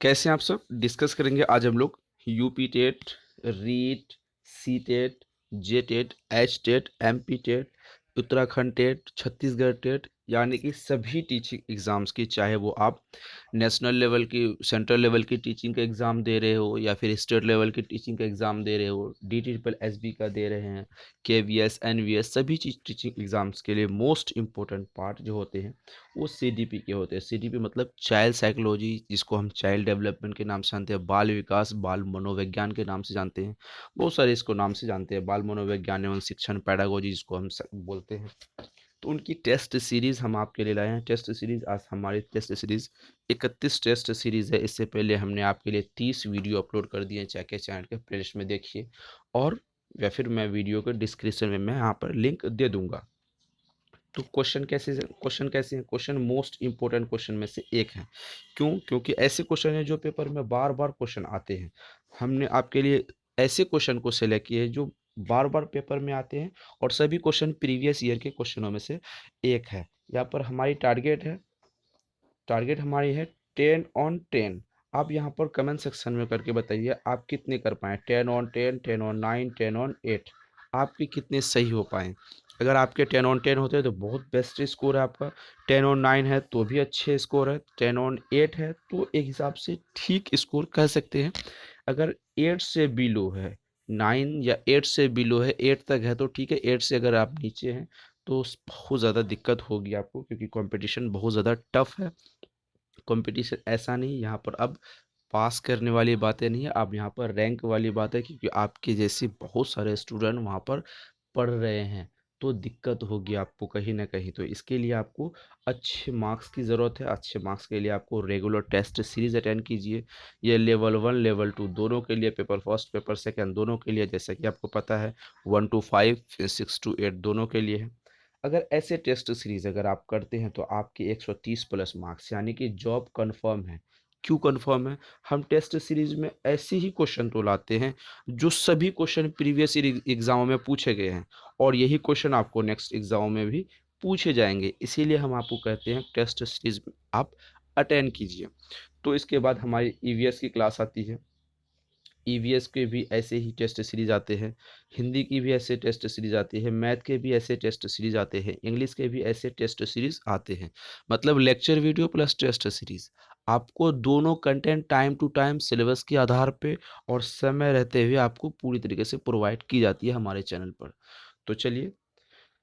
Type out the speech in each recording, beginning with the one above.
कैसे हैं आप सब? डिस्कस करेंगे आज हम लोग UP TET, REET, C TET, J TET, H TET, MP TET, Uttarakhand TET, Chhattisgarh TET, यानी कि सभी टीचिंग एग्ज़ाम्स की, चाहे वो आप नेशनल लेवल की, सेंट्रल लेवल की टीचिंग का एग्ज़ाम दे रहे हो या फिर स्टेट लेवल की टीचिंग का एग्ज़ाम दे रहे हो, डी ट्रिपल एस बी का दे रहे हैं, K V S, N V S, सभी चीज़ टीचिंग एग्ज़ाम्स के लिए मोस्ट इम्पोर्टेंट पार्ट जो होते हैं वो सीडीपी के होते हैं। सीडीपी मतलब चाइल्ड साइकोलॉजी, जिसको हम चाइल्ड डेवलपमेंट के नाम से जानते हैं, बाल विकास, बाल मनोविज्ञान के नाम से जानते हैं, बहुत सारे इसको नाम से जानते हैं, बाल मनोविज्ञान एवं शिक्षण पैडागोजी जिसको हम बोलते हैं। तो उनकी टेस्ट सीरीज़ हम आपके लिए लाए हैं। टेस्ट सीरीज़, आज हमारी टेस्ट सीरीज़ 31 टेस्ट सीरीज़ है। इससे पहले हमने आपके लिए 30 वीडियो अपलोड कर दिए हैं, चाहे चैनल के प्लेलिस्ट में देखिए, और या फिर मैं वीडियो के डिस्क्रिप्शन में मैं यहाँ पर लिंक दे दूंगा। तो क्वेश्चन कैसे हैं? क्वेश्चन मोस्ट इंपॉर्टेंट क्वेश्चन में से एक है। क्यों? क्योंकि ऐसे क्वेश्चन हैं जो पेपर में बार बार क्वेश्चन आते हैं। हमने आपके लिए ऐसे क्वेश्चन को सेलेक्ट किए जो बार बार पेपर में आते हैं, और सभी क्वेश्चन प्रीवियस ईयर के क्वेश्चनों में से एक है। यहाँ पर हमारी टारगेट हमारी है 10 on 10। आप यहाँ पर कमेंट सेक्शन में करके बताइए आप कितने कर पाएँ, 10 on 10, 10 on 9, 10 on 8, आपके कितने सही हो पाएँ। अगर आपके 10 on 10 होते हैं तो बहुत बेस्ट स्कोर है आपका, 10 on 9 है तो भी अच्छे स्कोर है, 10 on 8 है तो एक हिसाब से ठीक स्कोर कह सकते हैं। अगर 8 से बिलो है, 9 या 8 से बिलो है, 8 तक है तो ठीक है, 8 से अगर आप नीचे हैं तो बहुत ज़्यादा दिक्कत होगी आपको, क्योंकि कंपटीशन बहुत ज़्यादा टफ है। कंपटीशन ऐसा नहीं, यहाँ पर अब पास करने वाली बातें नहीं है, अब यहाँ पर रैंक वाली बात है, क्योंकि आपके जैसे बहुत सारे स्टूडेंट वहाँ पर पढ़ रहे हैं, तो दिक्कत होगी आपको कहीं ना कहीं। तो इसके लिए आपको अच्छे मार्क्स की ज़रूरत है। अच्छे मार्क्स के लिए आपको रेगुलर टेस्ट सीरीज अटेंड कीजिए। ये लेवल 1 लेवल 2 दोनों के लिए, पेपर फर्स्ट पेपर सेकंड दोनों के लिए, जैसा कि आपको पता है, 1 to 5 6 to 8 दोनों के लिए है। अगर ऐसे टेस्ट सीरीज अगर आप करते हैं तो आपके 130 प्लस मार्क्स, यानी कि जॉब कंफर्म है। क्यों कंफर्म है? हम टेस्ट सीरीज में ऐसे ही क्वेश्चन तो लाते हैं जो सभी क्वेश्चन प्रीवियस ईयर एग्जामों में पूछे गए हैं, और यही क्वेश्चन आपको नेक्स्ट एग्जाम में भी पूछे जाएंगे। इसीलिए हम आपको कहते हैं टेस्ट सीरीज आप अटेंड कीजिए। तो इसके बाद हमारी ईवीएस की क्लास आती है। ईवीएस के भी ऐसे ही टेस्ट सीरीज आते हैं, हिंदी की भी ऐसे टेस्ट सीरीज आती है, मैथ के भी ऐसे टेस्ट सीरीज आते हैं, इंग्लिश के भी ऐसे टेस्ट सीरीज आते हैं। मतलब lecture video plus test series, आपको दोनों content time to time syllabus के आधार पे और समय रहते हुए आपको पूरी तरीके से प्रोवाइड की जाती है हमारे चैनल पर। तो चलिए,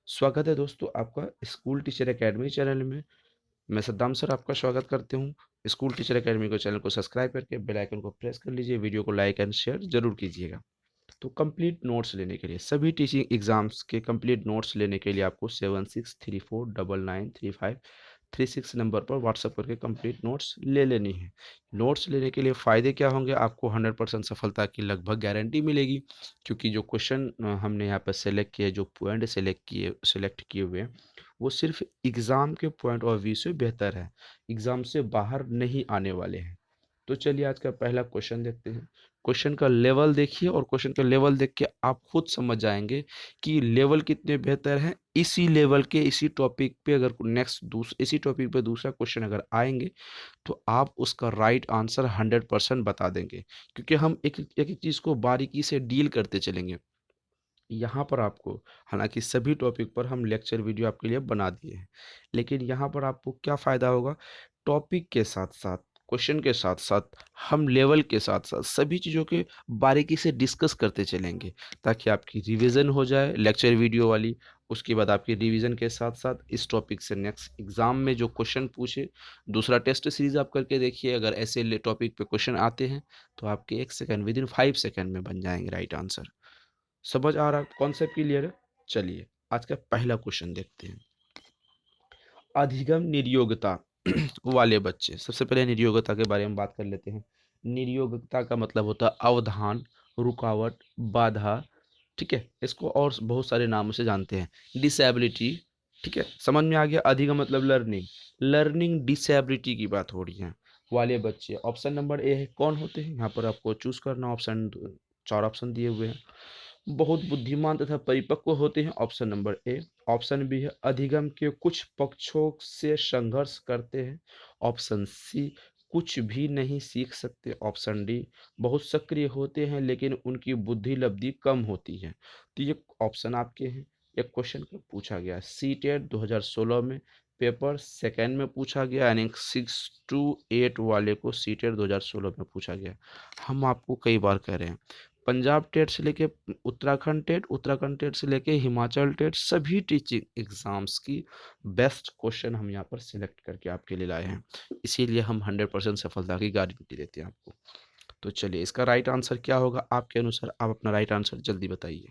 स्वागत है दोस्तों आपका स्कूल टीचर एकेडमी चैनल में। मैं सद्दाम सर आपका स्वागत करते हूँ। स्कूल टीचर एकेडमी को चैनल को सब्सक्राइब करके बेल आइकन को प्रेस कर लीजिए, वीडियो को लाइक एंड शेयर जरूर कीजिएगा। तो कंप्लीट नोट्स लेने के लिए, सभी टीचिंग एग्जाम्स के कंप्लीट नोट्स लेने के लिए आपको 7634993536 नंबर पर व्हाट्सअप करके कंप्लीट नोट्स ले लेनी है। नोट्स लेने के लिए फ़ायदे क्या होंगे? आपको 100% सफलता की लगभग गारंटी मिलेगी, क्योंकि जो क्वेश्चन हमने यहाँ पर सेलेक्ट किए, जो पॉइंट सेलेक्ट किए हुए हैं, वो सिर्फ एग्ज़ाम के पॉइंट ऑफ व्यू से बेहतर है, एग्ज़ाम से बाहर नहीं आने वाले हैं। तो चलिए आज का पहला क्वेश्चन देखते हैं। क्वेश्चन का लेवल देखिए, और क्वेश्चन का लेवल देख के आप खुद समझ जाएंगे कि लेवल कितने बेहतर हैं। इसी लेवल के इसी टॉपिक पे अगर इसी टॉपिक पे दूसरा क्वेश्चन अगर आएंगे तो आप उसका राइट आंसर 100% बता देंगे, क्योंकि हम एक एक चीज़ को बारीकी से डील करते चलेंगे। यहाँ पर आपको, हालांकि सभी टॉपिक पर हम लेक्चर वीडियो आपके लिए बना दिए हैं, लेकिन यहाँ पर आपको क्या फ़ायदा होगा? टॉपिक के साथ साथ, क्वेश्चन के साथ साथ, हम लेवल के साथ साथ सभी चीज़ों के बारीकी से डिस्कस करते चलेंगे, ताकि आपकी रिवीजन हो जाए लेक्चर वीडियो वाली। उसके बाद आपकी रिवीजन के साथ साथ इस टॉपिक से नेक्स्ट एग्जाम में जो क्वेश्चन पूछे, दूसरा टेस्ट सीरीज आप करके देखिए, अगर ऐसे टॉपिक पे क्वेश्चन आते हैं तो आपके 1 सेकंड, विद इन 5 सेकंड में बन जाएंगे राइट आंसर। समझ आ रहा, कॉन्सेप्ट क्लियर है? चलिए आज का पहला क्वेश्चन देखते हैं। अधिगम निरयोग्यता वाले बच्चे, सबसे पहले निरयोग्यता के बारे में बात कर लेते हैं। निरयोग्यता का मतलब होता है अवधान, रुकावट, बाधा। ठीक है, इसको और बहुत सारे नामों से जानते हैं, डिसेबिलिटी। ठीक है, समझ में आ गया? अधिगम मतलब लर्निंग, लर्निंग डिसेबिलिटी की बात हो रही है वाले बच्चे। ऑप्शन नंबर ए है। कौन होते हैं? यहाँ पर आपको चूज करना ऑप्शन, 4 ऑप्शन दिए हुए हैं। बहुत बुद्धिमान तथा परिपक्व होते हैं, option number A. Option B है अधिगम के कुछ पक्षों से संघर्ष करते हैं, ऑप्शन सी। कुछ भी नहीं सीख सकते, ऑप्शन डी। बहुत सक्रिय होते हैं लेकिन उनकी बुद्धि लब्धि कम होती है। तो ये ऑप्शन आपके हैं। एक क्वेश्चन पूछा गया सी टेट 2016 में, पेपर सेकेंड में पूछा गया, यानी 6 to 8 वाले को सी टेट 2016 में पूछा गया। हम आपको कई बार कह रहे हैं, पंजाब टेट से लेके उत्तराखंड टेट, उत्तराखंड टेट से लेके हिमाचल टेट, सभी टीचिंग एग्जाम्स की बेस्ट क्वेश्चन हम यहाँ पर सिलेक्ट करके आपके लिए लाए हैं। इसीलिए हम 100% सफलता की गारंटी देते हैं आपको। तो चलिए, इसका राइट आंसर क्या होगा आपके अनुसार? आप अपना राइट आंसर जल्दी बताइए।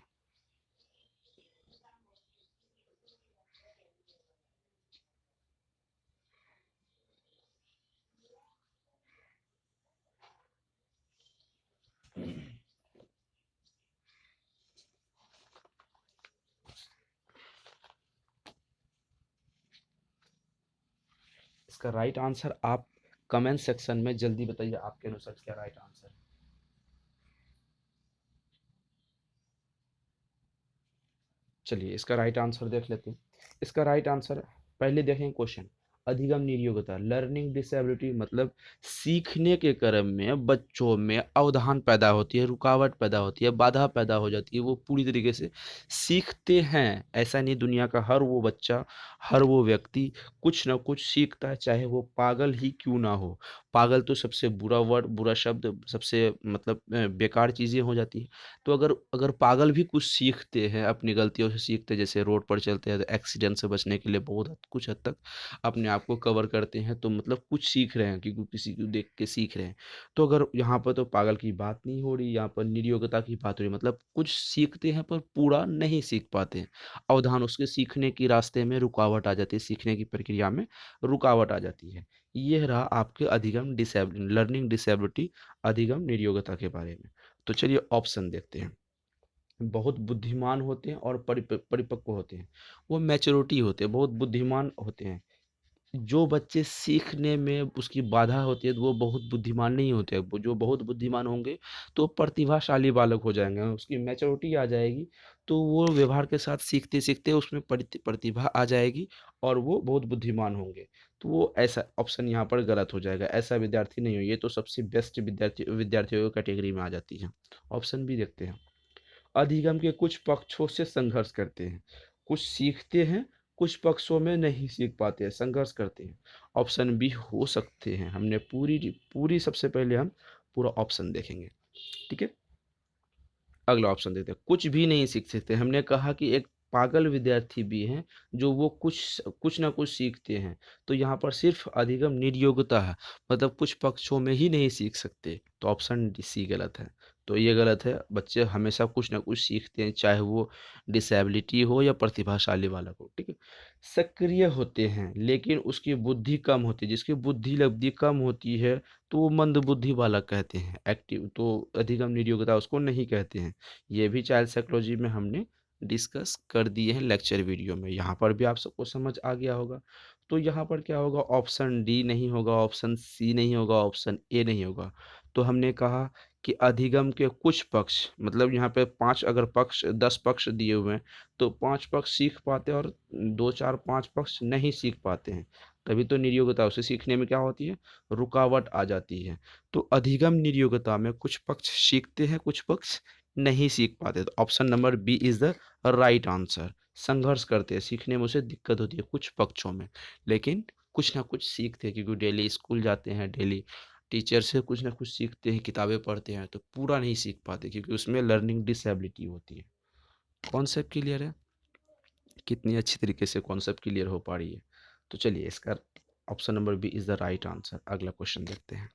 इसका राइट आंसर आप कमेंट सेक्शन में जल्दी बताइए, आपके अनुसार क्या राइट आंसर है। चलिए, इसका राइट आंसर देख लेते हैं। इसका राइट आंसर, पहले देखें क्वेश्चन। अधिगम निरयोग्यता, लर्निंग डिसेबिलिटी, मतलब सीखने के क्रम में बच्चों में अवधान पैदा होती है, रुकावट पैदा होती है, बाधा पैदा हो जाती है, वो पूरी तरीके से सीखते हैं। ऐसा नहीं, दुनिया का हर वो बच्चा, हर वो व्यक्ति कुछ ना कुछ सीखता है, चाहे वो पागल ही क्यों ना हो। पागल तो सबसे बुरा वर्ड, बुरा शब्द, सबसे मतलब बेकार चीज़ें हो जाती है। तो अगर अगर पागल भी कुछ सीखते हैं, अपनी गलतियों से सीखते हैं, जैसे रोड पर चलते हैं तो एक्सीडेंट से बचने के लिए बहुत कुछ हद तक अपने आप को कवर करते हैं, तो मतलब कुछ सीख रहे हैं, क्योंकि किसी को देख के सीख रहे हैं। तो अगर यहाँ पर तो पागल की बात नहीं हो रही, यहाँ पर निर्योग्यता की बात हो रही, मतलब कुछ सीखते हैं पर पूरा नहीं सीख पाते हैं। अवधान, उसके सीखने की रास्ते में रुकावट आ जाती है, सीखने की प्रक्रिया में रुकावट आ जाती है। ये रहा आपके अधिगम डिसेबिलिटी, लर्निंग डिसेबिलिटी, अधिगम निर्योग्यता के बारे में। तो चलिए ऑप्शन देखते हैं। बहुत बुद्धिमान होते हैं और परिपक्व होते हैं, वो मैच्योरिटी होते हैं, बहुत बुद्धिमान होते हैं। जो बच्चे सीखने में उसकी बाधा होती है तो वो बहुत बुद्धिमान नहीं होते, जो बहुत बुद्धिमान होंगे तो प्रतिभाशाली बालक हो जाएंगे, उसकी मैच्योरिटी आ जाएगी, तो वो व्यवहार के साथ सीखते सीखते उसमें प्रतिभा आ जाएगी और वो बहुत बुद्धिमान होंगे। तो वो ऐसा ऑप्शन यहाँ पर गलत हो जाएगा, ऐसा विद्यार्थी नहीं हो, ये तो सबसे बेस्ट विद्यार्थियों की कैटेगरी में आ जाती है। ऑप्शन भी देखते हैं। अधिगम के कुछ पक्षों से संघर्ष करते हैं, कुछ सीखते हैं, कुछ पक्षों में नहीं सीख पाते हैं, संघर्ष करते हैं। ऑप्शन बी हो सकते हैं। हमने पूरी पूरी सबसे पहले हम पूरा ऑप्शन देखेंगे, ठीक है। अगला ऑप्शन देते हैं, कुछ भी नहीं सीख सकते। हमने कहा कि एक पागल विद्यार्थी भी हैं जो वो कुछ कुछ ना कुछ सीखते हैं, तो यहाँ पर सिर्फ अधिगम निर्योग्यता है, मतलब कुछ पक्षों में ही नहीं सीख सकते, तो ऑप्शन सी गलत है। तो ये गलत है, बच्चे हमेशा कुछ ना कुछ सीखते हैं, चाहे वो डिसेबिलिटी हो या प्रतिभाशाली वाला हो, ठीक है। सक्रिय होते हैं लेकिन उसकी बुद्धि कम होती है, जिसकी बुद्धि लब्धि कम होती है तो वो मंदबुद्धि वाला कहते हैं, एक्टिव, तो अधिगम निर्योग्यता उसको नहीं कहते हैं। ये भी चाइल्ड साइकोलॉजी में हमने डिस्कस कर दिए हैं लेक्चर वीडियो में, यहाँ पर भी आप सबको समझ आ गया होगा। तो यहाँ पर क्या होगा, ऑप्शन डी नहीं होगा, ऑप्शन सी नहीं होगा, ऑप्शन ए नहीं होगा। तो हमने कहा कि अधिगम के कुछ पक्ष, मतलब यहाँ पे 5, अगर पक्ष 10 पक्ष दिए हुए हैं तो 5 पक्ष सीख पाते हैं और 2 4 5 पक्ष नहीं सीख पाते हैं, तभी तो निर्योग्यता, उसे सीखने में क्या होती है, रुकावट आ जाती है। तो अधिगम निर्योग्यता में कुछ पक्ष सीखते हैं, कुछ पक्ष नहीं सीख पाते, तो option number B is the right answer. संघर्ष करते हैं, सीखने में उसे दिक्कत होती है कुछ पक्षों में, लेकिन कुछ ना कुछ सीखते हैं, क्योंकि डेली स्कूल जाते हैं, डेली टीचर से कुछ ना कुछ सीखते हैं, किताबें पढ़ते हैं, तो पूरा नहीं सीख पाते क्योंकि उसमें लर्निंग डिसेबिलिटी होती है। कॉन्सेप्ट क्लियर है? कितनी अच्छी तरीके से कॉन्सेप्ट क्लियर हो पा रही है। तो चलिए, इसका option number B is the right answer. अगला क्वेश्चन देखते हैं।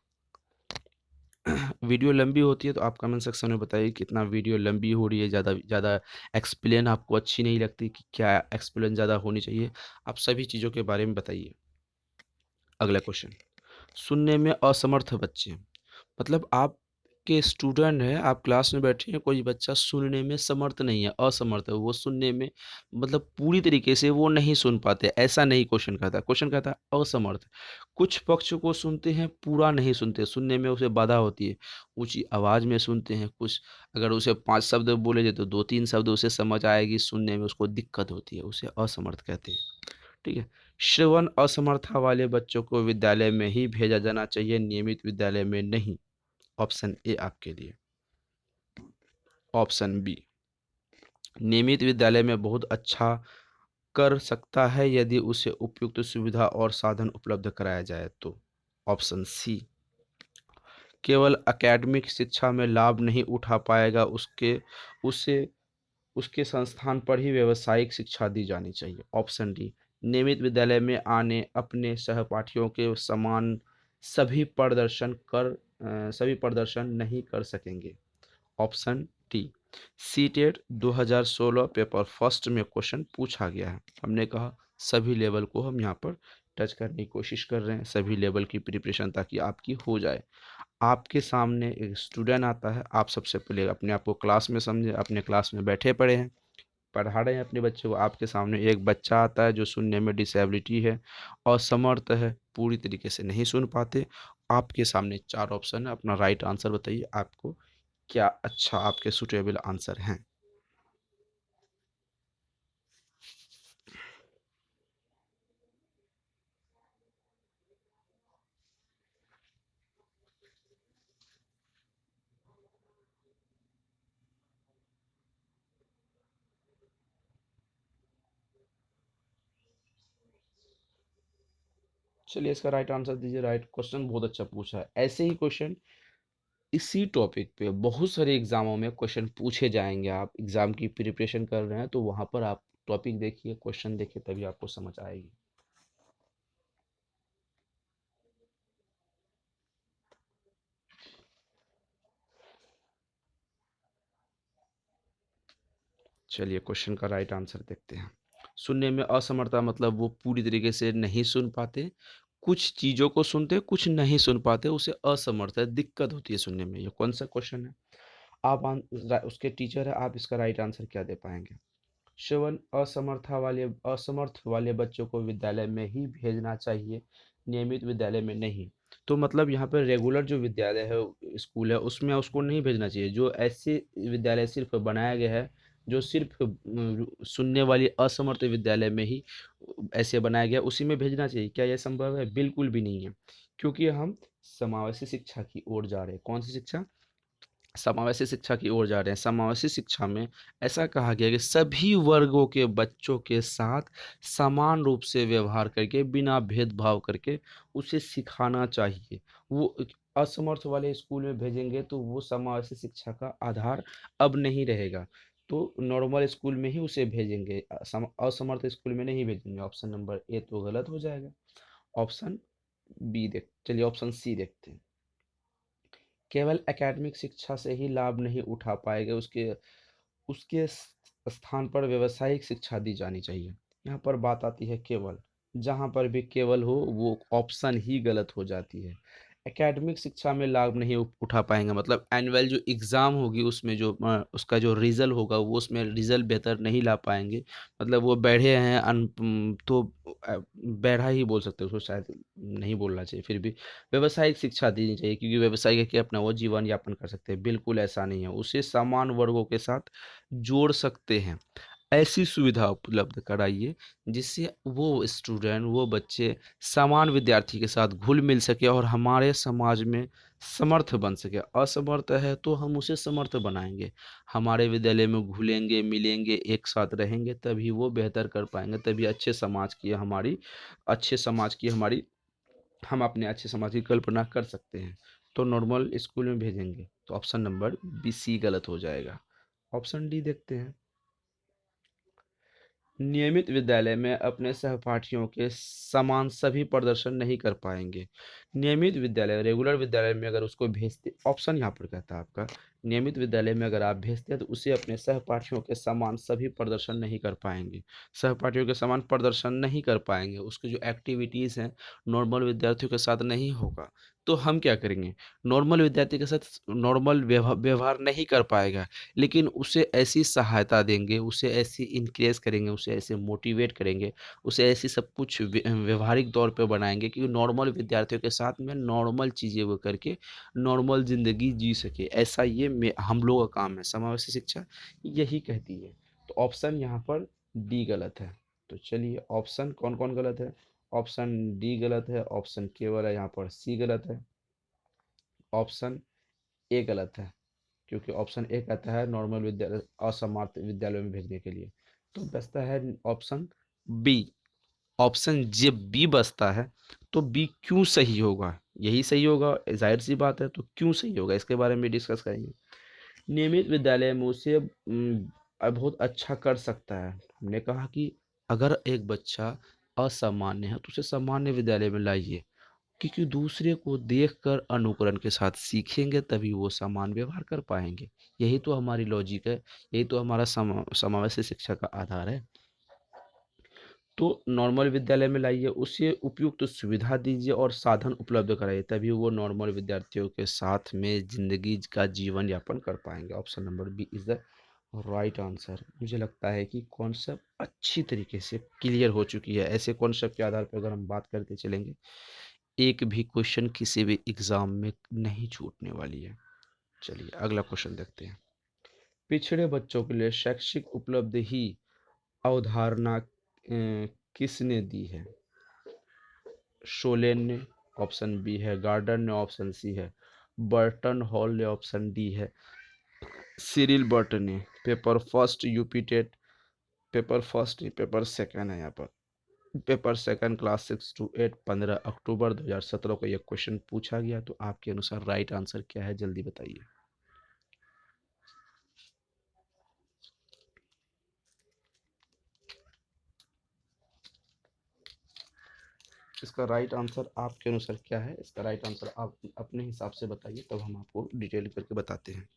वीडियो लंबी होती है तो आप कमेंट सेक्शन में बताइए कितना वीडियो लंबी हो रही है, ज़्यादा ज़्यादा एक्सप्लेन आपको अच्छी नहीं लगती, कि क्या एक्सप्लेन ज़्यादा होनी चाहिए, आप सभी चीज़ों के बारे में बताइए। अगला क्वेश्चन, सुनने में असमर्थ बच्चे, मतलब आप के स्टूडेंट हैं, आप क्लास में बैठे हैं, कोई बच्चा सुनने में समर्थ नहीं है, असमर्थ है, वो सुनने में मतलब पूरी तरीके से वो नहीं सुन पाते, ऐसा नहीं क्वेश्चन कहता, क्वेश्चन कहता है असमर्थ। कुछ पक्ष को सुनते हैं, पूरा नहीं सुनते, सुनने में उसे बाधा होती है, ऊंची आवाज़ में सुनते हैं, कुछ अगर उसे 5 शब्द बोले जाए तो 2 3 शब्द उसे समझ आएगी, सुनने में उसको दिक्कत होती है, उसे असमर्थ कहते हैं, ठीक है। श्रवण असमर्था वाले बच्चों को विद्यालय में ही भेजा जाना चाहिए, नियमित विद्यालय में नहीं। ऑप्शन ए आपके लिए। ऑप्शन बी, नियमित विद्यालय में बहुत अच्छा कर सकता है यदि उसे उपयुक्त सुविधा और साधन उपलब्ध कराया जाए तो। ऑप्शन सी, केवल एकेडमिक शिक्षा में लाभ नहीं उठा पाएगा, उसके उसे उसके संस्थान पर ही व्यावसायिक शिक्षा दी जानी चाहिए। ऑप्शन डी, नियमित विद्यालय में आने अपने सहपाठियों के समान सभी प्रदर्शन नहीं कर सकेंगे। Option D, CTET 2016 paper first में क्वेश्चन पूछा गया है। हमने कहा सभी लेवल को हम यहाँ पर टच करने की कोशिश कर रहे हैं, सभी लेवल की प्रिपरेशन ताकि आपकी हो जाए। आपके सामने एक स्टूडेंट आता है, आप सबसे पहले अपने आप को क्लास में समझे, अपने क्लास में बैठे पड़े हैं, पढ़ा रहे हैं अपने बच्चे को। आपके सामने एक बच्चा आता है जो सुनने में डिसेबिलिटी है, असमर्थ है, पूरी तरीके से नहीं सुन पाते। आपके सामने चार ऑप्शन है, अपना राइट आंसर बताइए, आपको क्या अच्छा आपके सुटेबल आंसर हैं। चलिए इसका राइट आंसर दीजिए। राइट क्वेश्चन बहुत अच्छा पूछा है। ऐसे ही क्वेश्चन इसी टॉपिक पे बहुत सारे एग्जामों में क्वेश्चन पूछे जाएंगे। आप एग्जाम की प्रिपरेशन कर रहे हैं तो वहां पर आप टॉपिक देखिए, क्वेश्चन देखिए, तभी आपको समझ आएगी। चलिए क्वेश्चन का राइट आंसर देखते हैं। सुनने में असमर्थता मतलब वो पूरी तरीके से नहीं सुन पाते, कुछ चीज़ों को सुनते कुछ नहीं सुन पाते, उसे असमर्थ है, दिक्कत होती है सुनने में। ये कौन सा क्वेश्चन है? उसके टीचर है, आप इसका राइट आंसर क्या दे पाएंगे? श्रवण असमर्थ वाले बच्चों को विद्यालय में ही भेजना चाहिए, नियमित विद्यालय में नहीं। तो मतलब यहाँ पर रेगुलर जो विद्यालय है, स्कूल है, उसमें उसको नहीं भेजना चाहिए। जो ऐसे विद्यालय सिर्फ बनाया गया है, जो सिर्फ सुनने वाली असमर्थ विद्यालय में ही ऐसे बनाया गया, उसी में भेजना चाहिए। क्या यह संभव है? बिल्कुल भी नहीं है, क्योंकि हम समावेशी शिक्षा की ओर जा रहे हैं। कौन सी शिक्षा? समावेशी शिक्षा की ओर जा रहे हैं। समावेशी शिक्षा में ऐसा कहा गया कि सभी वर्गों के बच्चों के साथ समान रूप से व्यवहार करके, बिना भेदभाव करके उसे सिखाना चाहिए। वो असमर्थ वाले स्कूल में भेजेंगे तो वो समावेशी शिक्षा का आधार अब नहीं रहेगा। तो नॉर्मल स्कूल में ही उसे भेजेंगे, असमर्थ स्कूल में नहीं भेजेंगे। ऑप्शन नंबर ए तो गलत हो जाएगा। ऑप्शन बी देख चलिए ऑप्शन सी देखते हैं। केवल एकेडमिक शिक्षा से ही लाभ नहीं उठा पाएगा, उसके उसके स्थान पर व्यावसायिक शिक्षा दी जानी चाहिए। यहाँ पर बात आती है केवल, जहाँ पर भी केवल हो वो ऑप्शन ही गलत हो जाती है। एकेडमिक शिक्षा में लाभ नहीं उठा पाएंगे मतलब एनुअल जो एग्ज़ाम होगी उसमें जो उसका जो रिजल्ट होगा वो उसमें रिजल्ट बेहतर नहीं ला पाएंगे। मतलब वो बैठे हैं तो बैठा ही बोल सकते हैं उसको, शायद नहीं बोलना चाहिए, फिर भी व्यावसायिक शिक्षा देनी चाहिए, क्योंकि व्यवसाय के अपना वो जीवन यापन कर सकते हैं। बिल्कुल ऐसा नहीं है, उसे समान वर्गों के साथ जोड़ सकते हैं। ऐसी सुविधा उपलब्ध कराइए जिससे वो स्टूडेंट, वो बच्चे समान विद्यार्थी के साथ घुल मिल सके और हमारे समाज में समर्थ बन सके। असमर्थ है तो हम उसे समर्थ बनाएंगे, हमारे विद्यालय में घुलेंगे मिलेंगे एक साथ रहेंगे, तभी वो बेहतर कर पाएंगे, तभी अच्छे समाज की हमारी हम अपने अच्छे समाज की कल्पना कर सकते हैं। तो नॉर्मल स्कूल में भेजेंगे तो ऑप्शन नंबर बी सी गलत हो जाएगा। ऑप्शन डी देखते हैं। नियमित विद्यालय में अपने सहपाठियों के समान सभी प्रदर्शन नहीं कर पाएंगे। नियमित विद्यालय, रेगुलर विद्यालय में अगर उसको भेजते, ऑप्शन यहाँ पर कहता है आपका, नियमित विद्यालय में अगर आप भेजते हैं तो उसे अपने सहपाठियों के समान सभी प्रदर्शन नहीं कर पाएंगे। सहपाठियों के समान प्रदर्शन नहीं कर पाएंगे, उसकी जो एक्टिविटीज़ हैं नॉर्मल विद्यार्थियों के साथ नहीं होगा। तो हम क्या करेंगे? नॉर्मल विद्यार्थी के साथ नॉर्मल व्यवहार नहीं कर पाएगा, लेकिन उसे ऐसी सहायता देंगे, उसे ऐसी इनक्रेज करेंगे, उसे ऐसे मोटिवेट करेंगे, उसे ऐसी सब कुछ व्यवहारिक तौर पे बनाएंगे कि नॉर्मल विद्यार्थियों के साथ में नॉर्मल चीज़ें वो करके नॉर्मल ज़िंदगी जी सके। ऐसा ये हम लोगों का काम है, समावेशी शिक्षा यही कहती है। तो ऑप्शन यहाँ पर डी गलत है। तो चलिए ऑप्शन कौन कौन गलत है। ऑप्शन डी गलत है, ऑप्शन केवल है यहाँ पर सी गलत है, ऑप्शन ए गलत है, क्योंकि ऑप्शन ए कहता है नॉर्मल विद्यालय असमर्थ विद्यालयों में भेजने के लिए। तो बचता है ऑप्शन बी। ऑप्शन जब बी बचता है तो बी क्यों सही होगा, यही सही होगा, जाहिर सी बात है। तो क्यों सही होगा इसके बारे में डिस्कस करेंगे। नियमित विद्यालय में उसे बहुत अच्छा कर सकता है। हमने कहा कि अगर एक बच्चा असामान्य है तो उसे सामान्य विद्यालय में लाइए, क्योंकि दूसरे को देखकर अनुकरण के साथ सीखेंगे तभी वो समान व्यवहार कर पाएंगे। यही तो हमारी लॉजिक है, यही तो हमारा समावेशी शिक्षा का आधार है। तो नॉर्मल विद्यालय में लाइए, उसे उपयुक्त सुविधा दीजिए और साधन उपलब्ध कराइए, तभी वो नॉर्मल विद्यार्थियों के साथ में जिंदगी का जीवन यापन कर पाएंगे। Option number B is the right answer. मुझे लगता है कि कॉन्सेप्ट अच्छी तरीके से क्लियर हो चुकी है। ऐसे कॉन्सेप्ट के आधार पर अगर हम बात करते चलेंगे, एक भी क्वेश्चन किसी भी एग्जाम में नहीं छूटने वाली है। चलिए अगला क्वेश्चन देखते हैं। पिछड़े बच्चों के लिए शैक्षिक उपलब्धि ही अवधारणा किसने दी है। शोलेन ने, ऑप्शन बी है गार्डन ने, ऑप्शन सी है बर्टन हॉल ने, ऑप्शन डी है सिरिल बर्टन ने। Paper first UP TET, paper first नहीं पेपर सेकंड है यहाँ पर। पेपर सेकंड क्लास 6 to 8 15 अक्टूबर 2017 को यह क्वेश्चन पूछा गया। तो आपके अनुसार राइट आंसर क्या है, जल्दी बताइए। इसका राइट आंसर आपके अनुसार क्या है, इसका राइट आंसर आप अपने हिसाब से बताइए, तब हम आपको डिटेल करके बताते हैं।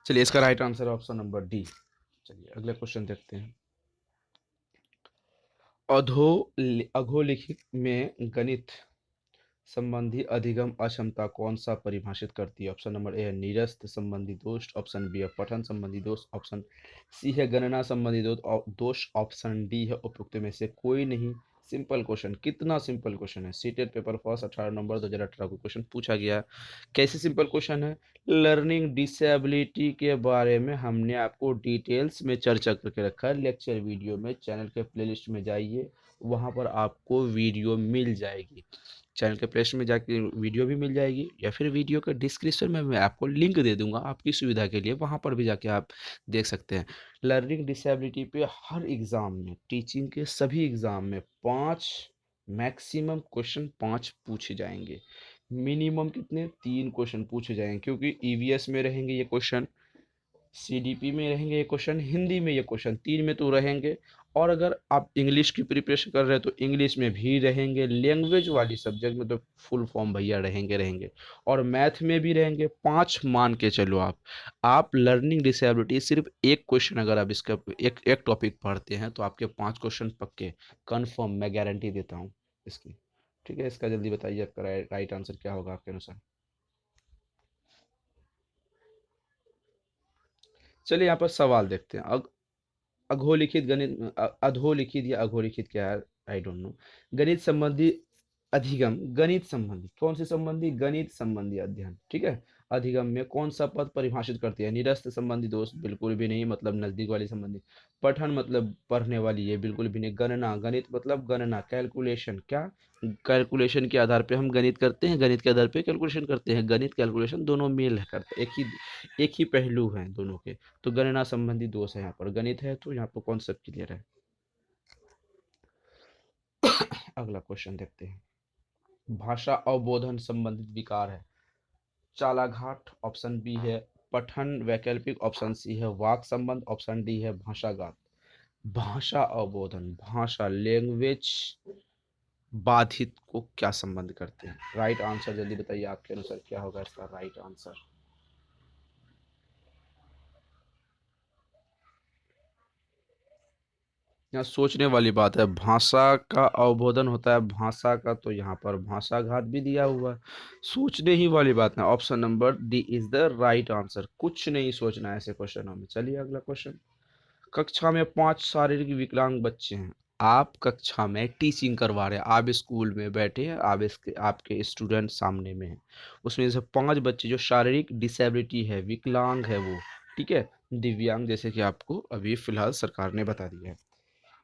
चलिए इसका right answer option number D. चलिए अगले क्वेश्चन देखते हैं। अधो अधोलिखित में गणित संबंधी अधिगम अक्षमता कौन सा परिभाषित करती है। ऑप्शन नंबर ए है निरस्त संबंधी दोष, ऑप्शन बी है पठन संबंधी दोष, ऑप्शन सी है गणना संबंधी दोष, ऑप्शन डी है उपयुक्त में से कोई नहीं। सिंपल क्वेश्चन, कितना सिंपल क्वेश्चन है। सीटेट पेपर फर्स्ट 18 नवंबर 2018 को क्वेश्चन पूछा गया। कैसे सिंपल क्वेश्चन है। लर्निंग डिसेबिलिटी के बारे में हमने आपको डिटेल्स में चर्चा करके रखा है लेक्चर वीडियो में। चैनल के प्लेलिस्ट में जाइए, वहाँ पर आपको वीडियो मिल जाएगी। चैनल के प्लेलिस्ट में जाके वीडियो भी मिल जाएगी, या फिर वीडियो के डिस्क्रिप्शन में मैं आपको लिंक दे दूंगा आपकी सुविधा के लिए, वहाँ पर भी जाके आप देख सकते हैं। लर्निंग डिसेबिलिटी पे हर एग्ज़ाम में, टीचिंग के सभी एग्ज़ाम में 5 मैक्सिमम क्वेश्चन 5 पूछे जाएंगे। मिनिमम कितने 3 क्वेश्चन पूछे जाएंगे, क्योंकि ईवीएस में रहेंगे ये क्वेश्चन, सीडीपी में रहेंगे ये क्वेश्चन, हिंदी में ये क्वेश्चन, 3 में तो रहेंगे। और अगर आप इंग्लिश की प्रिपरेशन कर रहे हैं तो इंग्लिश में भी रहेंगे। लैंग्वेज वाली सब्जेक्ट में तो फुल फॉर्म भैया रहेंगे रहेंगे। और मैथ में भी रहेंगे। 5 मान के चलो आप लर्निंग डिसेबिलिटी सिर्फ एक क्वेश्चन अगर आप इसका एक टॉपिक पढ़ते हैं तो आपके 5 क्वेश्चन पक्के कन्फर्म, मैं गारंटी देता हूँ इसकी। ठीक है, इसका जल्दी बताइए आपका राइट आंसर क्या होगा आपके अनुसार। चलिए यहाँ पर सवाल देखते हैं। अधोलिखित गणित अधोलिखित या अधोलिखित क्या है, आई डोंट नो। गणित संबंधी अधिगम, गणित संबंधी कौन से संबंधी, गणित संबंधी अध्ययन, ठीक है। अधिगम में कौन सा पद परिभाषित करती है। निरस्त संबंधी दोष, बिल्कुल भी नहीं, मतलब नजदीक वाली संबंधी। पठन मतलब पढ़ने वाली, ये बिल्कुल भी नहीं। गणना, गणित मतलब गणना, कैलकुलेशन, क्या कैलकुलेशन के आधार पे हम गणित करते हैं, गणित के आधार पे कैलकुलेशन करते हैं। गणित कैलकुलेशन दोनों मेल है करते, एक ही पहलू हैं दोनों के। तो गणना संबंधी दोष है यहाँ पर, गणित है तो यहाँ पर कॉन्सेप्ट क्लियर है। अगला क्वेश्चन देखते हैं। भाषा अवबोधन संबंधित विकार है। चालाघाट, ऑप्शन बी है पठन वैकल्पिक, ऑप्शन सी है वाक संबंध, ऑप्शन डी है भाषाघात। भाषा अवबोधन, भाषा लैंग्वेज बाधित को क्या संबंध करते हैं। राइट आंसर जल्दी बताइए आपके अनुसार क्या होगा इसका राइट आंसर। यहाँ सोचने वाली बात है, भाषा का अवबोधन होता है भाषा का, तो यहाँ पर भाषाघात भी दिया हुआ है। सोचने ही वाली बात है। Option number D is the right answer. कुछ नहीं सोचना है ऐसे क्वेश्चनों में। चलिए अगला क्वेश्चन। कक्षा में 5 शारीरिक विकलांग बच्चे हैं। आप कक्षा में टीचिंग करवा रहे हैं, आप स्कूल में बैठे हैं, आप इसके आपके स्टूडेंट सामने में हैं। उसमें से 5 बच्चे जो शारीरिक डिसेबिलिटी है, विकलांग है वो, ठीक है? दिव्यांग जैसे कि आपको अभी फ़िलहाल सरकार ने बता दिया है।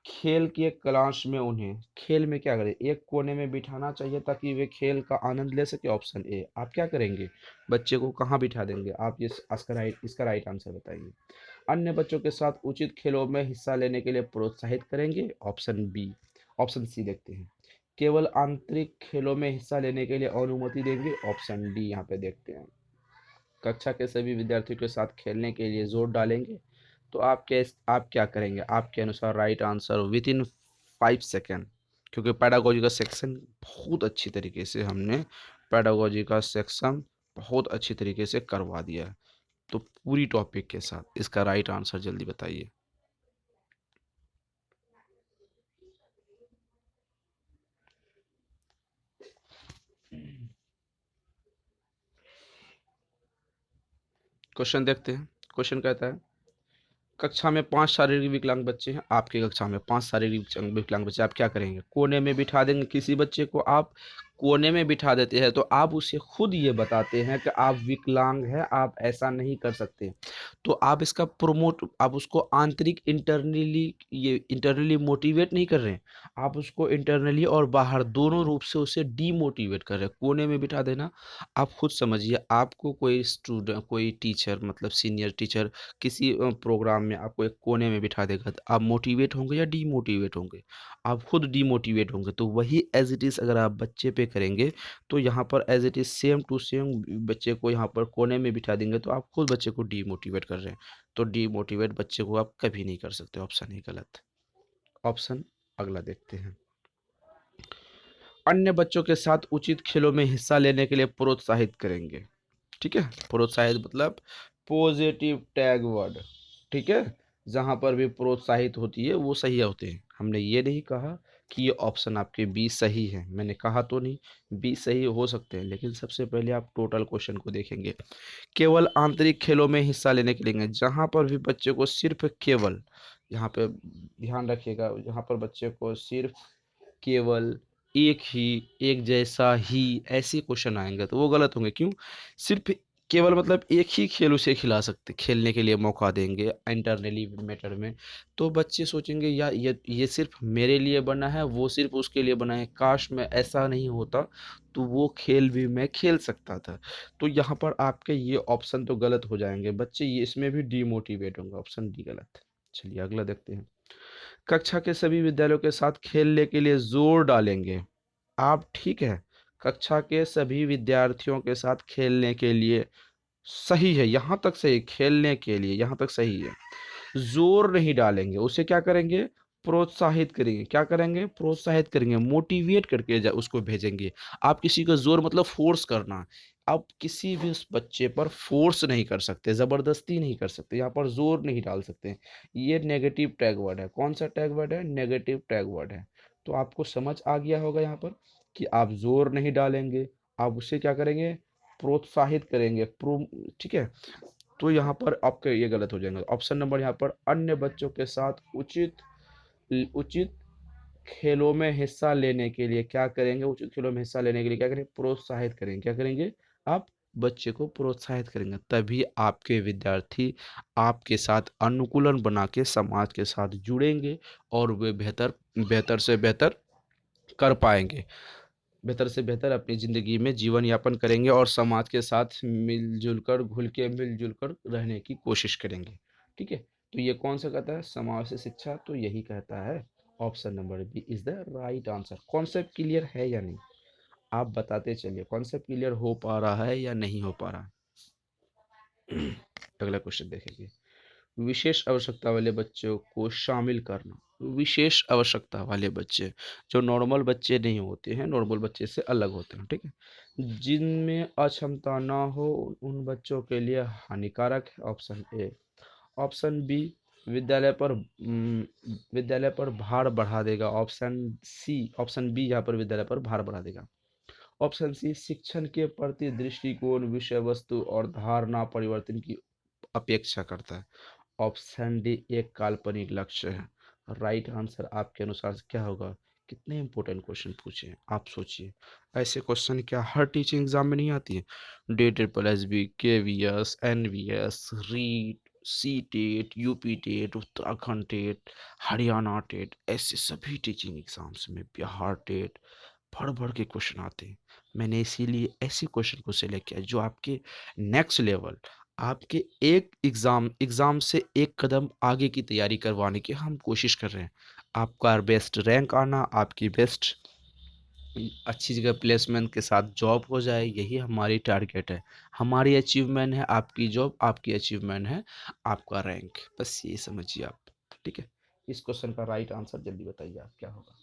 खेल की एक क्लास में उन्हें खेल में क्या करें, एक कोने में बिठाना चाहिए ताकि वे खेल का आनंद ले सके। Option A. आप क्या करेंगे, बच्चे को कहाँ बिठा देंगे? आप ये इसका राइट आंसर बताइए। अन्य बच्चों के साथ उचित खेलों में हिस्सा लेने के लिए प्रोत्साहित करेंगे। Option B. ऑप्शन सी देखते हैं। केवल आंतरिक खेलों में हिस्सा लेने के लिए अनुमति देंगे। ऑप्शन डी यहाँ पे देखते हैं। कक्षा के सभी विद्यार्थियों के साथ खेलने के लिए जोर डालेंगे। तो आप क्या करेंगे? आपके अनुसार right answer with in 5 second, क्योंकि पैडागोजी का सेक्शन बहुत अच्छी तरीके से हमने पैडागोजी का सेक्शन बहुत अच्छी तरीके से करवा दिया है। तो पूरी टॉपिक के साथ इसका राइट आंसर जल्दी बताइए। क्वेश्चन देखते हैं। क्वेश्चन कहता है कक्षा में 5 शारीरिक विकलांग बच्चे हैं। आपकी कक्षा में 5 शारीरिक विकलांग बच्चे, आप क्या करेंगे? कोने में बिठा देंगे। किसी बच्चे को आप कोने में बिठा देते हैं तो आप उसे खुद ये बताते हैं कि आप विकलांग हैं, आप ऐसा नहीं कर सकते। तो आप इसका प्रोमोट, आप उसको आंतरिक इंटरनली मोटिवेट नहीं कर रहे हैं, आप उसको इंटरनली और बाहर दोनों रूप से उसे डीमोटिवेट कर रहे हैं। कोने में बिठा देना, आप खुद समझिए, आपको कोई स्टूडेंट, कोई टीचर, मतलब सीनियर टीचर किसी प्रोग्राम में आपको एक कोने में बिठा देगा तो आप मोटिवेट होंगे या डीमोटिवेट होंगे? आप खुद डीमोटिवेट होंगे। तो वही एज इट इज़ अगर आप बच्चे पे करेंगे तो यहाँ पर as it is same to same बच्चे को यहाँ पर कोने में बिठा देंगे तो आप खुद बच्चे को डीमोटिवेट कर रहे हैं। तो डीमोटिवेट बच्चे को आप कभी नहीं कर सकते। ऑप्शन ही गलत। ऑप्शन अगला देखते हैं। अन्य बच्चों के साथ उचित खेलों में हिस्सा लेने के लिए प्रोत्साहित करेंगे। ठीक है? प्रोत्साहित मतलब पॉजिटिव टैग वर्ड, ठीक है? जहाँ पर भी प्रोत्साहित होती है वो सही होते हैं। हमने ये नहीं कहा कि ये ऑप्शन आपके बी सही है, मैंने कहा तो नहीं। बी सही हो सकते हैं, लेकिन सबसे पहले आप टोटल क्वेश्चन को देखेंगे। केवल आंतरिक खेलों में हिस्सा लेने के लिए, जहाँ पर भी बच्चे को सिर्फ केवल, यहाँ पे ध्यान रखिएगा, जहाँ पर बच्चे को सिर्फ केवल एक ही, एक जैसा ही, ऐसे क्वेश्चन आएंगे तो वो गलत होंगे। क्यों? सिर्फ केवल मतलब एक ही खेल उसे खिला सकते, खेलने के लिए मौका देंगे इंटरनली मैटर में, तो बच्चे सोचेंगे या ये सिर्फ मेरे लिए बना है, वो सिर्फ उसके लिए बना है, काश मैं ऐसा नहीं होता तो वो खेल भी मैं खेल सकता था। तो यहाँ पर आपके ये ऑप्शन तो गलत हो जाएंगे, बच्चे ये इसमें भी डीमोटिवेट होंगे। ऑप्शन डी गलत। चलिए अगला देखते हैं। कक्षा के सभी विद्यालयों के साथ खेलने के लिए जोर डालेंगे। आप ठीक है, कक्षा के सभी विद्यार्थियों के साथ खेलने के लिए सही है, यहाँ तक सही, खेलने के लिए यहाँ तक सही है। जोर नहीं डालेंगे, उसे क्या करेंगे? प्रोत्साहित करेंगे। क्या करेंगे? प्रोत्साहित करेंगे, मोटिवेट करके उसको भेजेंगे। आप किसी का जोर मतलब फोर्स करना, आप किसी भी उस बच्चे पर फोर्स नहीं कर सकते, जबरदस्ती नहीं कर सकते, यहाँ पर जोर नहीं डाल सकते। ये नेगेटिव टैग वर्ड है। कौन सा टैग वर्ड है? नेगेटिव टैग वर्ड है। तो आपको समझ आ गया होगा यहाँ पर कि आप जोर नहीं डालेंगे, आप उसे क्या करेंगे? प्रोत्साहित करेंगे। ठीक है? तो यहाँ पर आपके ये गलत हो जाएंगे। ऑप्शन नंबर यहाँ पर अन्य बच्चों के साथ उचित उचित खेलों में हिस्सा लेने के लिए क्या करेंगे? उचित खेलों में हिस्सा लेने के लिए क्या करेंगे? प्रोत्साहित करेंगे। क्या करेंगे? आप बच्चे को प्रोत्साहित करेंगे, तभी आपके विद्यार्थी आपके साथ अनुकूलन बना के समाज के साथ जुड़ेंगे और वे बेहतर बेहतर से बेहतर कर पाएंगे, बेहतर से बेहतर अपनी ज़िंदगी में जीवन यापन करेंगे और समाज के साथ मिलजुल कर, घुल के मिलजुल कर रहने की कोशिश करेंगे। ठीक है? तो ये कौन सा कहता है? समाज से शिक्षा, तो यही कहता है option number B is the right answer. Concept clear है या नहीं? आप बताते चलिए, कॉन्सेप्ट क्लियर हो पा रहा है या नहीं हो पा रहा है? अगला क्वेश्चन देखेंगे। विशेष आवश्यकता वाले बच्चों को शामिल करना। विशेष आवश्यकता वाले बच्चे जो नॉर्मल बच्चे नहीं होते हैं, नॉर्मल बच्चे से अलग होते हैं, ठीक है, जिनमें अक्षमता ना हो, उन बच्चों के लिए हानिकारक है। Option A. ऑप्शन बी, विद्यालय पर भार बढ़ा देगा। Option C. ऑप्शन बी यहाँ पर विद्यालय पर भार बढ़ा देगा। ऑप्शन सी, शिक्षण के प्रति दृष्टिकोण, विषय वस्तु और धारणा परिवर्तन की अपेक्षा करता है। ऑप्शन डी एक काल्पनिक लक्ष्य है। राइट आंसर आपके अनुसार क्या होगा? कितने इंपॉर्टेंट क्वेश्चन पूछे हैं आप सोचिए। ऐसे क्वेश्चन क्या हर टीचिंग एग्जाम में नहीं आती है? D triple S B, K V S, N V S, REET, C TET, UP TET, Uttarakhand TET, Haryana TET, ऐसे सभी टीचिंग एग्जाम्स में बिहार टेट भर भर के क्वेश्चन आते हैं। मैंने इसीलिए ऐसे क्वेश्चन को सिलेक्ट किया जो आपके नेक्स्ट लेवल, आपके एक एग्जाम से एक कदम आगे की तैयारी करवाने की हम कोशिश कर रहे हैं। आपका बेस्ट रैंक आना, आपकी बेस्ट अच्छी जगह प्लेसमेंट के साथ जॉब हो जाए, यही हमारी टारगेट है। हमारी अचीवमेंट है आपकी जॉब, आपकी अचीवमेंट है आपका रैंक, बस ये समझिए आप। ठीक है, इस क्वेश्चन का राइट आंसर जल्दी बताइए आप क्या होगा?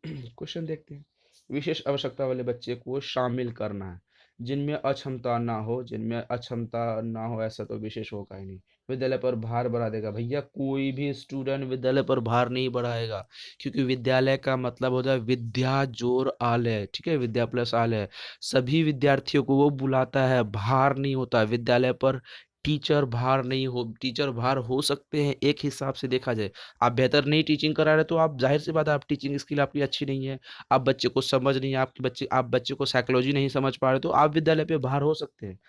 क्वेश्चन देखते हैं। विशेष आवश्यकता वाले बच्चे को शामिल करना है। जिनमें अक्षमता ना हो ऐसा तो विशेष होगा ही नहीं। विद्यालय पर भार बढ़ा देगा, भैया कोई भी स्टूडेंट विद्यालय पर भार नहीं बढ़ाएगा, क्योंकि विद्यालय का मतलब होता है विद्या जोर आलय। ठीक है, विद्या प्लस आलय, सभी विद्यार्थियों को वो बुलाता है, भार नहीं होता विद्यालय पर। टीचर भार हो सकते हैं एक हिसाब से देखा जाए। आप बेहतर नहीं टीचिंग करा रहे तो आप जाहिर सी बात है आप टीचिंग स्किल आपकी अच्छी नहीं है। आप बच्चे को समझ नहीं है, आप बच्चे को साइकोलॉजी नहीं समझ पा रहे तो आप विद्यालय पे भार हो सकते हैं।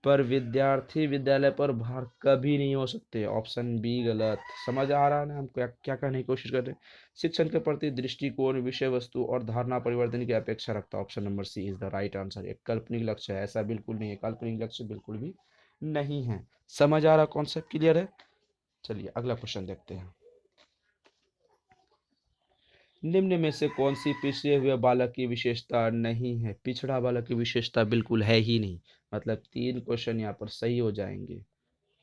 पर विद्यार्थी विद्यालय पर भार कभी नहीं हो सकते। ऑप्शन बी गलत। समझ आ रहा है ना हम क्या क्या कहने की कोशिश कर रहे हैं? शिक्षण के प्रति दृष्टिकोण विषय वस्तु और धारणा परिवर्तन की अपेक्षा रखता है। Option number C is the right answer. एक काल्पनिक लक्ष्य है ऐसा बिल्कुल नहीं है, काल्पनिक लक्ष्य बिल्कुल भी नहीं है। समझ आ रहा, कॉन्सेप्ट क्लियर है? चलिए अगला क्वेश्चन देखते हैं। निम्न में से कौन सी पिछड़े हुए बालक की विशेषता नहीं है? पिछड़ा बालक की विशेषता बिल्कुल है ही नहीं। मतलब 3 क्वेश्चन यहाँ पर सही हो जाएंगे।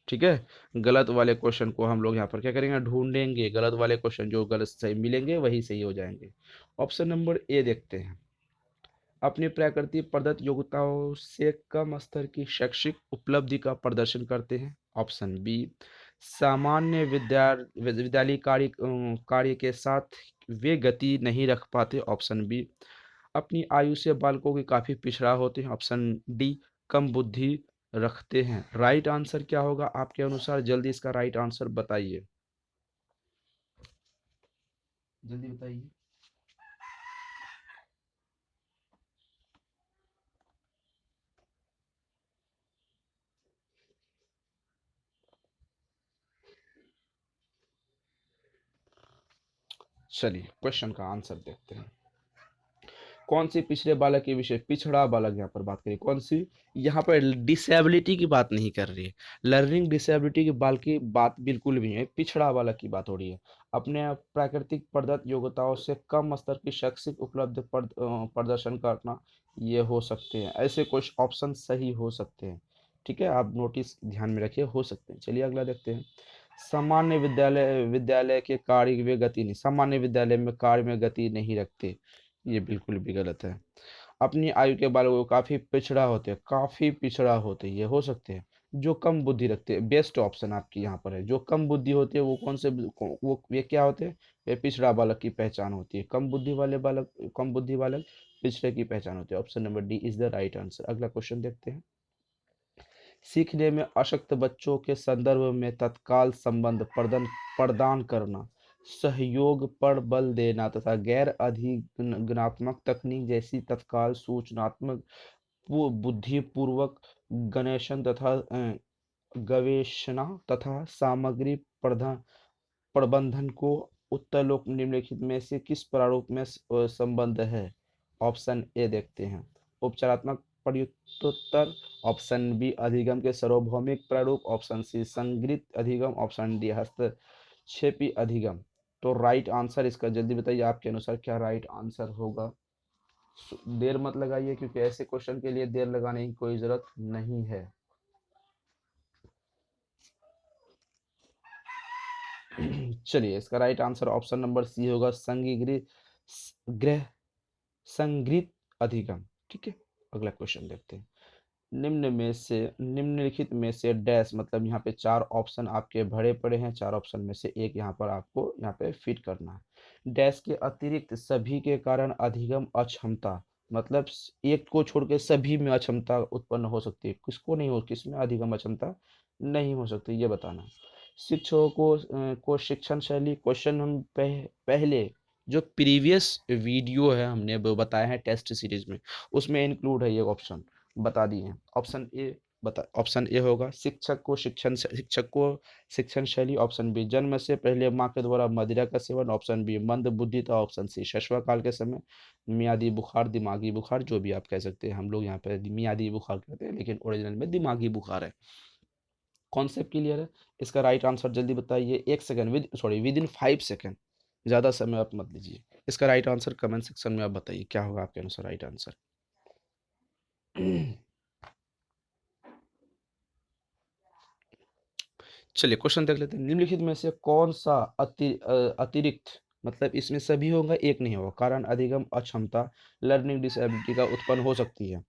ठीक है, गलत वाले क्वेश्चन को हम लोग यहाँ पर क्या करेंगे? ढूंढेंगे। गलत वाले क्वेश्चन जो गलत सही मिलेंगे वही सही हो जाएंगे। ऑप्शन नंबर ए देखते हैं। अपनी प्रकृति प्रदत्त योग्यताओं से कम स्तर की शैक्षिक उपलब्धि का प्रदर्शन करते हैं। Option B. सामान्य विद्यालय कार्य के साथ वे गति नहीं रख पाते। Option B. अपनी आयु से बालकों के काफी पिछड़ा होते हैं। Option D. कम बुद्धि रखते हैं। राइट आंसर क्या होगा आपके अनुसार? जल्दी इसका राइट आंसर बताइए, जल्दी बताइए। चलिए क्वेश्चन का आंसर देखते हैं। कौन सी पिछड़े बालक की विशेष, पिछड़ा बालक यहाँ पर बात करिए कौन सी? यहाँ पर डिसेबिलिटी की बात नहीं कर रही है। लर्निंग डिसेबिलिटी की बाल की बात बिल्कुल भी नहीं है, पिछड़ा बालक की बात हो रही है। अपने प्राकृतिक प्रदत्त योग्यताओं से कम स्तर की शैक्षिक प्रदर्शन करना, ये हो सकते हैं। ऐसे कुछ ऑप्शन सही हो सकते हैं। ठीक है, आप नोटिस ध्यान में रखिए, हो सकते हैं। चलिए अगला देखते हैं। सामान्य विद्यालय विद्यालय के कार्य में गति नहीं, सामान्य विद्यालय में कार्य में गति नहीं रखते, ये बिल्कुल भी गलत है। अपनी आयु के बालकों को काफी पिछड़ा होते हैं, ये हो सकते हैं। जो कम बुद्धि रखते हैं, बेस्ट ऑप्शन आपकी यहाँ पर है। जो कम बुद्धि होती है वो कौन से वो ये क्या होते हैं? वे पिछड़ा बालक की पहचान होती है। कम बुद्धि बालक पिछड़े की पहचान होती है। Option number D is the right answer. अगला क्वेश्चन देखते हैं। सीखने में अशक्त बच्चों के संदर्भ में तत्काल संबंध प्रदान करना, सहयोग पर बल देना तथा गैर अधिगनात्मक तकनीक जैसी तत्काल सूचनात्मक बुद्धिपूर्वक गणेशन तथा गवेषणा तथा सामग्री प्रबंधन को उत्तरलोक निम्नलिखित में से किस प्रारूप में संबंध है? ऑप्शन ए देखते हैं। उपचारात्मक प्रयुक्तोत्तर। ऑप्शन बी अधिगम के सार्वभौमिक प्रारूप। ऑप्शन सी संगृहीत अधिगम। ऑप्शन डी हस्तक्षेपी अधिगम। तो राइट आंसर इसका जल्दी बताइए आपके अनुसार क्या राइट आंसर होगा? देर मत लगाइए, क्योंकि ऐसे क्वेश्चन के लिए देर लगाने की कोई जरूरत नहीं है। चलिए इसका right answer option number C होगा, गृह संगृहीत अधिगम। ठीक है, अगला क्वेश्चन देखते हैं। निम्नलिखित में से डैश, मतलब यहाँ पे 4 ऑप्शन आपके भरे पड़े हैं, 4 ऑप्शन में से एक यहाँ पर आपको यहाँ पे फिट करना है। डैश के अतिरिक्त सभी के कारण अधिगम अक्षमता मतलब एक को छोड़ के सभी में अक्षमता उत्पन्न हो सकती है, किसको नहीं हो, किसमें अधिगम अक्षमता नहीं हो सकती, ये बताना। शिक्षकों को शिक्षण शैली क्वेश्चन हम पहले जो प्रीवियस वीडियो है हमने वो बताया है टेस्ट सीरीज में, उसमें इंक्लूड है ये ऑप्शन बता दिए हैं। ऑप्शन ए होगा शिक्षक को शिक्षण शैली। ऑप्शन बी जन्म से पहले माँ के द्वारा मदिरा का सेवन। ऑप्शन बी मंद बुद्धिता। ऑप्शन सी शैशव काल के समय मियादी बुखार, दिमागी बुखार, जो भी आप कह सकते हैं, हम लोग यहाँ पे मियादी बुखार कहते हैं लेकिन ओरिजिनल में दिमागी बुखार है। कॉन्सेप्ट क्लियर है? इसका राइट आंसर जल्दी बताइए, 1 सेकंड, विद इन 5 सेकंड, ज़्यादा समय आप मत लीजिए। इसका राइट आंसर कमेंट सेक्शन में आप बताइए क्या होगा आपके अनुसार राइट आंसर। चलिए क्वेश्चन देख लेते हैं। निम्नलिखित में से कौन सा अतिरिक्त, मतलब इसमें सभी होगा एक नहीं होगा, कारण अधिगम अक्षमता लर्निंग डिसेबिलिटी का उत्पन्न हो सकती है।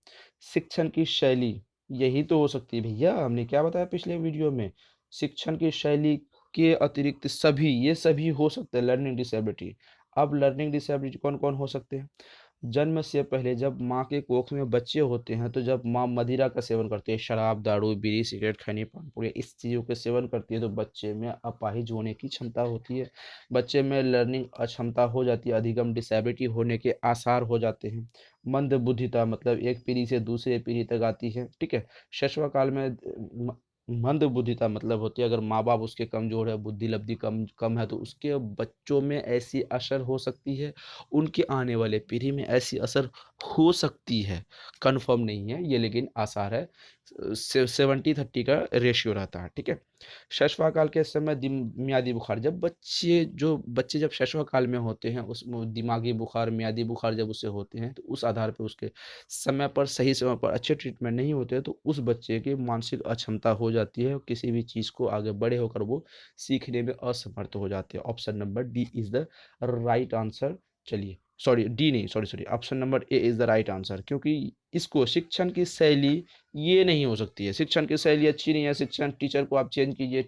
शिक्षण की शैली, यही तो हो सकती है भैया, हमने क्या बताया पिछले वीडियो में, शिक्षण की शैली के अतिरिक्त सभी, ये सभी हो सकते हैं लर्निंग डिसेबिलिटी। अब लर्निंग डिसेबिलिटी कौन कौन हो सकते हैं? जन्म से पहले जब माँ के कोख में बच्चे होते हैं, तो जब माँ मदिरा का सेवन करती है, शराब, दारू, बीड़ी, सिगरेट, खैनी, पान पुड़िया, इस चीज़ों के सेवन करती है, तो बच्चे में अपाहिज होने की क्षमता होती है, बच्चे में लर्निंग अक्षमता हो जाती है, अधिगम डिसेबिलिटी होने के आसार हो जाते हैं। मंद बुद्धिता, मतलब एक पीढ़ी से दूसरे पीढ़ी तक आती है, ठीक है। शैशव काल में मंद बुद्धिता मतलब होती है, अगर माँ बाप उसके कमजोर है, बुद्धि लब्धि कम कम है, तो उसके बच्चों में ऐसी असर हो सकती है, उनके आने वाले पीढ़ी में ऐसी असर हो सकती है, कंफर्म नहीं है ये लेकिन आसार है। 70-30 का रेशियो रहता है, ठीक है। शैशव काल के समय मियादी बुखार, जब बच्चे जब शैशव काल में होते हैं, उस दिमागी बुखार, मियादी बुखार जब उसे होते हैं, तो उस आधार पर उसके समय पर, सही समय पर अच्छे ट्रीटमेंट नहीं होते हैं, तो उस बच्चे की मानसिक अक्षमता हो जाती है, किसी भी चीज़ को आगे बड़े होकर वो सीखने में असमर्थ हो जाते हैं। Option number D is the right answer. चलिए, सॉरी डी नहीं, sorry sorry, option number A is the right answer, क्योंकि इसको शिक्षण की शैली ये नहीं हो सकती है, शिक्षण की शैली अच्छी नहीं है, शिक्षण टीचर को आप चेंज कीजिए,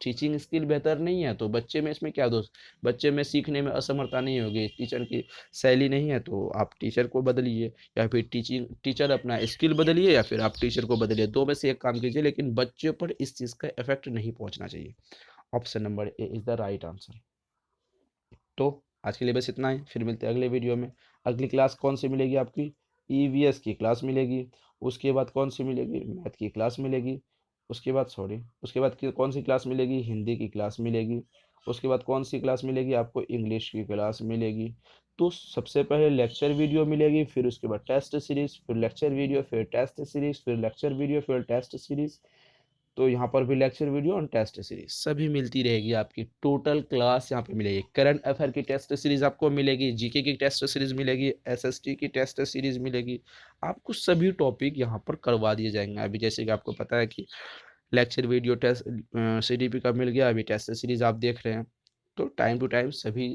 टीचिंग स्किल बेहतर नहीं है, तो बच्चे में इसमें क्या दोष, बच्चे में सीखने में असमर्थता नहीं होगी, टीचर की शैली नहीं है, तो आप टीचर को बदलिए, या फिर टीचर अपना स्किल बदलिए, या फिर आप टीचर को बदलिए, दो में से एक काम कीजिए, लेकिन बच्चों पर इस चीज़ का इफेक्ट नहीं पहुंचना चाहिए। Option number A is the right answer. तो आज के लिए बस इतना ही, फिर मिलते हैं अगले वीडियो में। अगली क्लास कौन सी मिलेगी आपकी? ईवीएस की क्लास मिलेगी। उसके बाद कौन सी मिलेगी? मैथ की क्लास मिलेगी। उसके बाद कौन सी क्लास मिलेगी? हिंदी की क्लास मिलेगी। उसके बाद कौन सी क्लास मिलेगी आपको? इंग्लिश की क्लास मिलेगी। तो सबसे पहले लेक्चर वीडियो मिलेगी, फिर उसके बाद टेस्ट सीरीज, फिर लेक्चर वीडियो, फिर टेस्ट सीरीज, फिर लेक्चर वीडियो, फिर टेस्ट सीरीज। तो यहाँ पर भी लेक्चर वीडियो और टेस्ट सीरीज सभी मिलती रहेगी आपकी, टोटल क्लास यहाँ पे मिलेगी। करंट अफेयर की टेस्ट सीरीज आपको मिलेगी, जीके की टेस्ट सीरीज मिलेगी, एसएसटी की टेस्ट सीरीज मिलेगी, आपको सभी टॉपिक यहाँ पर करवा दिए जाएंगे। अभी जैसे कि आपको पता है कि लेक्चर वीडियो टेस्ट सीडीपी का मिल गया, अभी टेस्ट सीरीज आप देख रहे हैं, तो टाइम टू टाइम सभी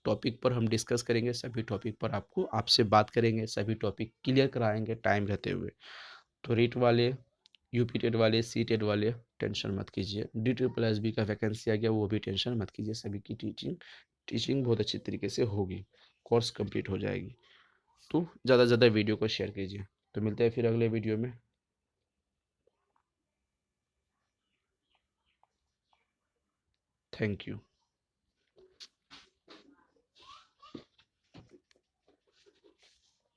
टॉपिक पर हम डिस्कस करेंगे, सभी टॉपिक पर आपसे बात करेंगे, सभी टॉपिक क्लियर कराएंगे टाइम रहते हुए। तो रीट वाले, यूपी टेट वाले, सी टेट वाले टेंशन मत कीजिए, D++ का वैकेंसी आ गया, वो भी टेंशन मत कीजिए, सभी की टीचिंग बहुत अच्छी तरीके से होगी, कोर्स कंप्लीट हो जाएगी। तो ज़्यादा से ज़्यादा वीडियो को शेयर कीजिए। तो मिलते हैं फिर अगले वीडियो में। Thank you.